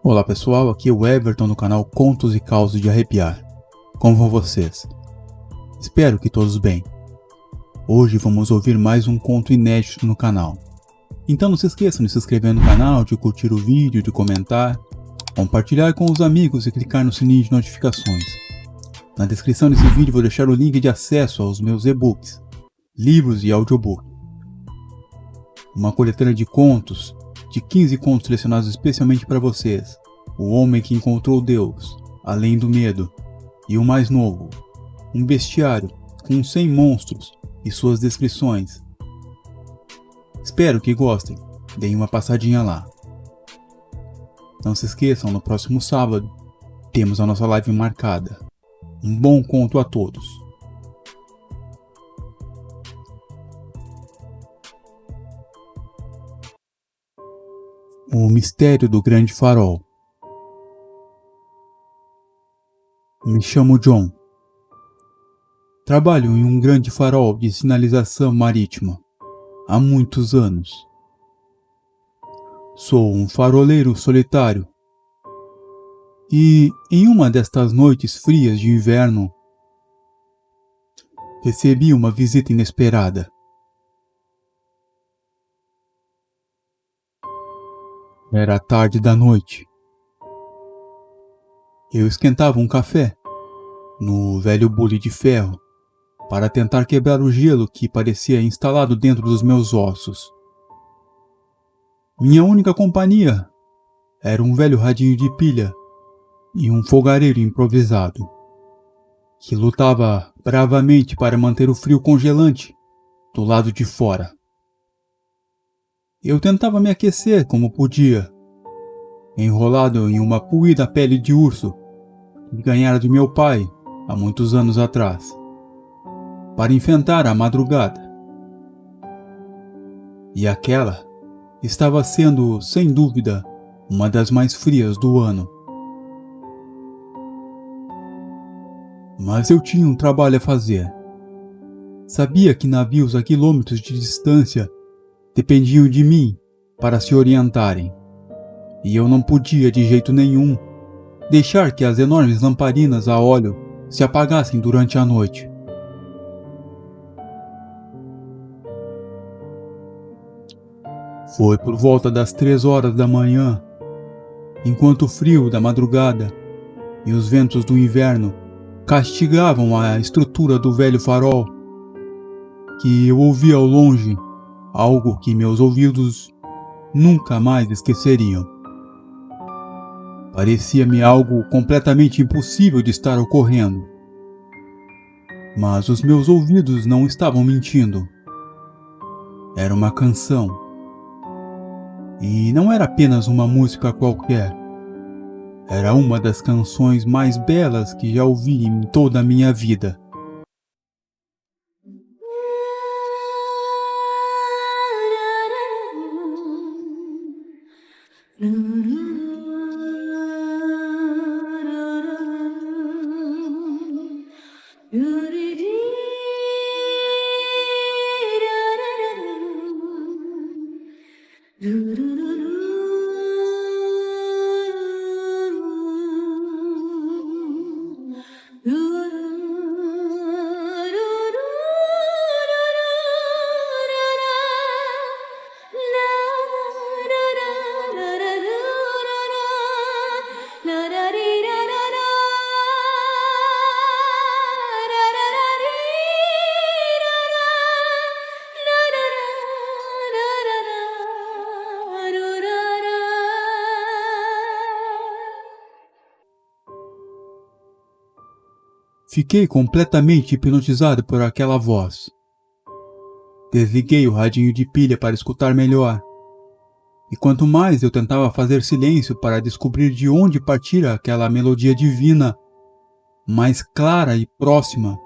Olá pessoal, aqui é o Everton no canal Contos e Causos de Arrepiar. Como vão vocês? Espero que todos bem. Hoje vamos ouvir mais um conto inédito no canal. Então não se esqueçam de se inscrever no canal, de curtir o vídeo, de comentar, compartilhar com os amigos e clicar no sininho de notificações. Na descrição desse vídeo vou deixar o link de acesso aos meus e-books, livros e audiobook. Uma coletânea de contos, de 15 contos selecionados especialmente para vocês. O Homem que Encontrou Deus, Além do Medo, e o mais novo, um bestiário com 100 monstros e suas descrições. Espero que gostem, deem uma passadinha lá. Não se esqueçam, no próximo sábado temos a nossa live marcada. Um bom conto a todos. O Mistério do Grande Farol. Me chamo John. Trabalho em um grande farol de sinalização marítima há muitos anos. Sou um faroleiro solitário e, em uma destas noites frias de inverno, recebi uma visita inesperada. Era tarde da noite. Eu esquentava um café no velho bule de ferro para tentar quebrar o gelo que parecia instalado dentro dos meus ossos. Minha única companhia era um velho radinho de pilha e um fogareiro improvisado, que lutava bravamente para manter o frio congelante do lado de fora. Eu tentava me aquecer como podia, enrolado em uma puída pele de urso que ganhara de meu pai há muitos anos atrás, para enfrentar a madrugada. E aquela estava sendo, sem dúvida, uma das mais frias do ano. Mas eu tinha um trabalho a fazer. Sabia que navios a quilômetros de distância dependiam de mim para se orientarem, e eu não podia de jeito nenhum deixar que as enormes lamparinas a óleo se apagassem durante a noite. Foi por volta das 3 horas da manhã, enquanto o frio da madrugada e os ventos do inverno castigavam a estrutura do velho farol, que eu ouvi ao longe algo que meus ouvidos nunca mais esqueceriam. Parecia-me algo completamente impossível de estar ocorrendo. Mas os meus ouvidos não estavam mentindo. Era uma canção. E não era apenas uma música qualquer. Era uma das canções mais belas que já ouvi em toda a minha vida. Fiquei completamente hipnotizado por aquela voz. Desliguei o radinho de pilha para escutar melhor. E quanto mais eu tentava fazer silêncio para descobrir de onde partira aquela melodia divina, mais clara e próxima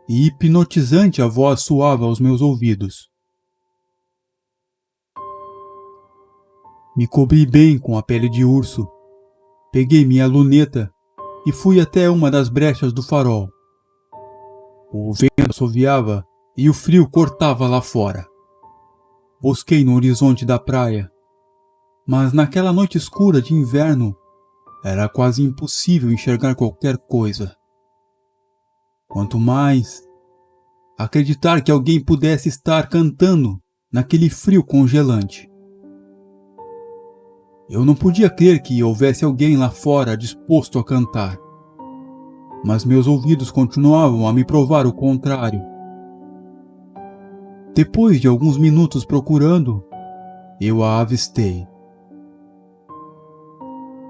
e hipnotizante a voz soava aos meus ouvidos. Me cobri bem com a pele de urso Peguei minha luneta e fui até uma das brechas do farol. O vento assoviava e o frio cortava lá fora. Busquei no horizonte da praia, mas naquela noite escura de inverno era quase impossível enxergar qualquer coisa. Quanto mais acreditar que alguém pudesse estar cantando naquele frio congelante. Eu não podia crer que houvesse alguém lá fora disposto a cantar, mas meus ouvidos continuavam a me provar o contrário. Depois de alguns minutos procurando, eu a avistei.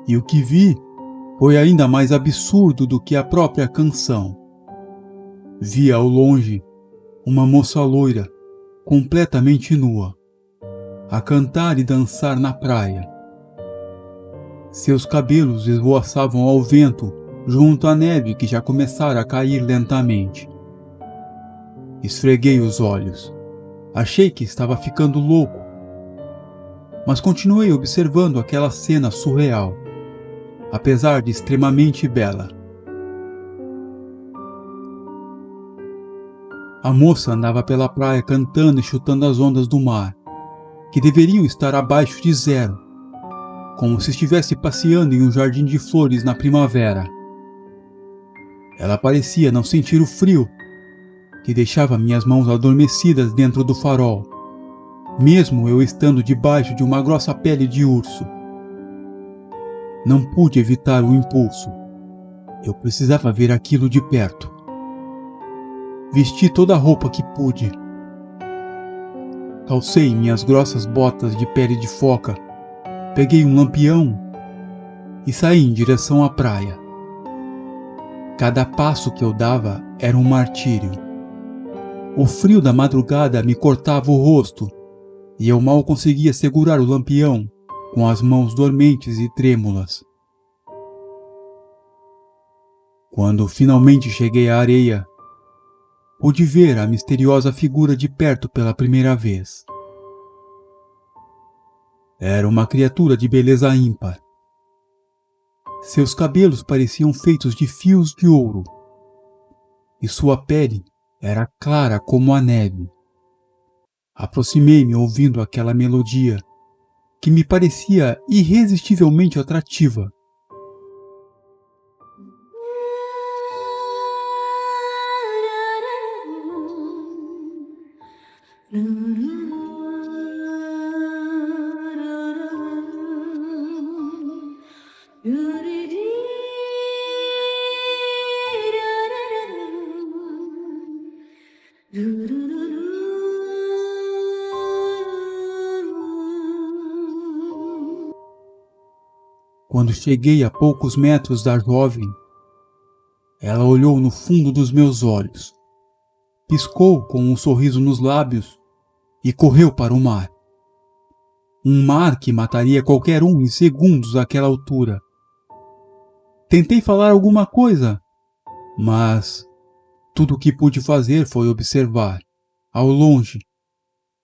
E o que vi foi ainda mais absurdo do que a própria canção. Vi ao longe uma moça loira, completamente nua, a cantar e dançar na praia. Seus cabelos esvoaçavam ao vento junto à neve que já começara a cair lentamente. Esfreguei os olhos. Achei que estava ficando louco, mas continuei observando aquela cena surreal, apesar de extremamente bela. A moça andava pela praia cantando e chutando as ondas do mar, que deveriam estar abaixo de zero, como se estivesse passeando em um jardim de flores na primavera. Ela parecia não sentir o frio, que deixava minhas mãos adormecidas dentro do farol, mesmo eu estando debaixo de uma grossa pele de urso. Não pude evitar o impulso. Eu precisava ver aquilo de perto. Vesti toda a roupa que pude. Calcei minhas grossas botas de pele de foca, peguei um lampião e saí em direção à praia. Cada passo que eu dava era um martírio. O frio da madrugada me cortava o rosto e eu mal conseguia segurar o lampião com as mãos dormentes e trêmulas. Quando finalmente cheguei à areia, pude ver a misteriosa figura de perto pela primeira vez. Era uma criatura de beleza ímpar. Seus cabelos pareciam feitos de fios de ouro, e sua pele era clara como a neve. Aproximei-me ouvindo aquela melodia, que me parecia irresistivelmente atrativa. Quando cheguei a poucos metros da jovem, ela olhou no fundo dos meus olhos, piscou com um sorriso nos lábios e correu para o mar. Um mar que mataria qualquer um em segundos àquela altura. Tentei falar alguma coisa, mas tudo o que pude fazer foi observar, ao longe,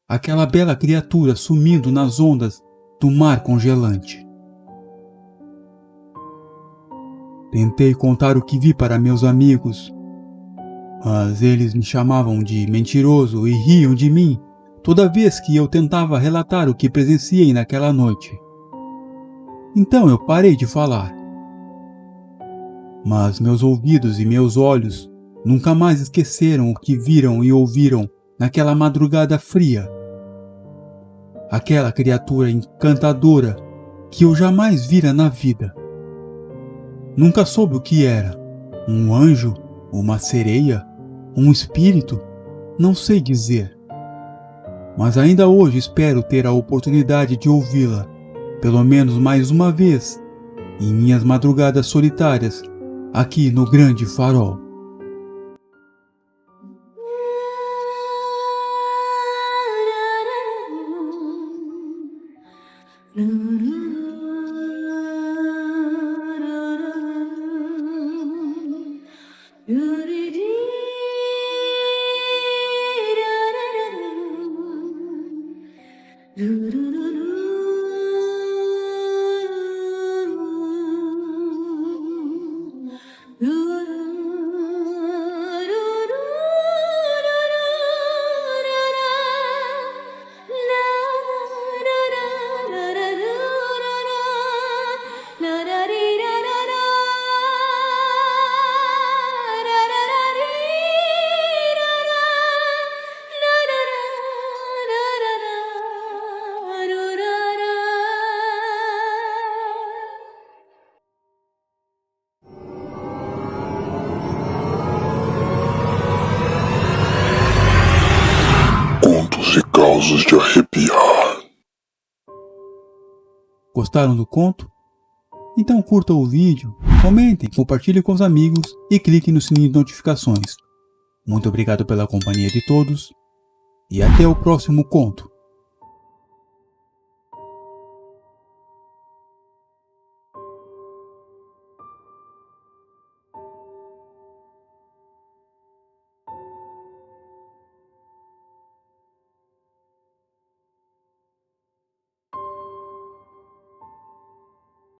aquela bela criatura sumindo nas ondas do mar congelante. Tentei contar o que vi para meus amigos, mas eles me chamavam de mentiroso e riam de mim toda vez que eu tentava relatar o que presenciei naquela noite. Então eu parei de falar. Mas meus ouvidos e meus olhos nunca mais esqueceram o que viram e ouviram naquela madrugada fria. Aquela criatura encantadora que eu jamais vira na vida. Nunca soube o que era. Um anjo? Uma sereia? Um espírito? Não sei dizer. Mas ainda hoje espero ter a oportunidade de ouvi-la, pelo menos mais uma vez, em minhas madrugadas solitárias, aqui no Grande Farol. causos de arrepiar. Gostaram do conto? Então curta o vídeo, comentem, compartilhem com os amigos e cliquem no sininho de notificações. Muito obrigado pela companhia de todos e até o próximo conto.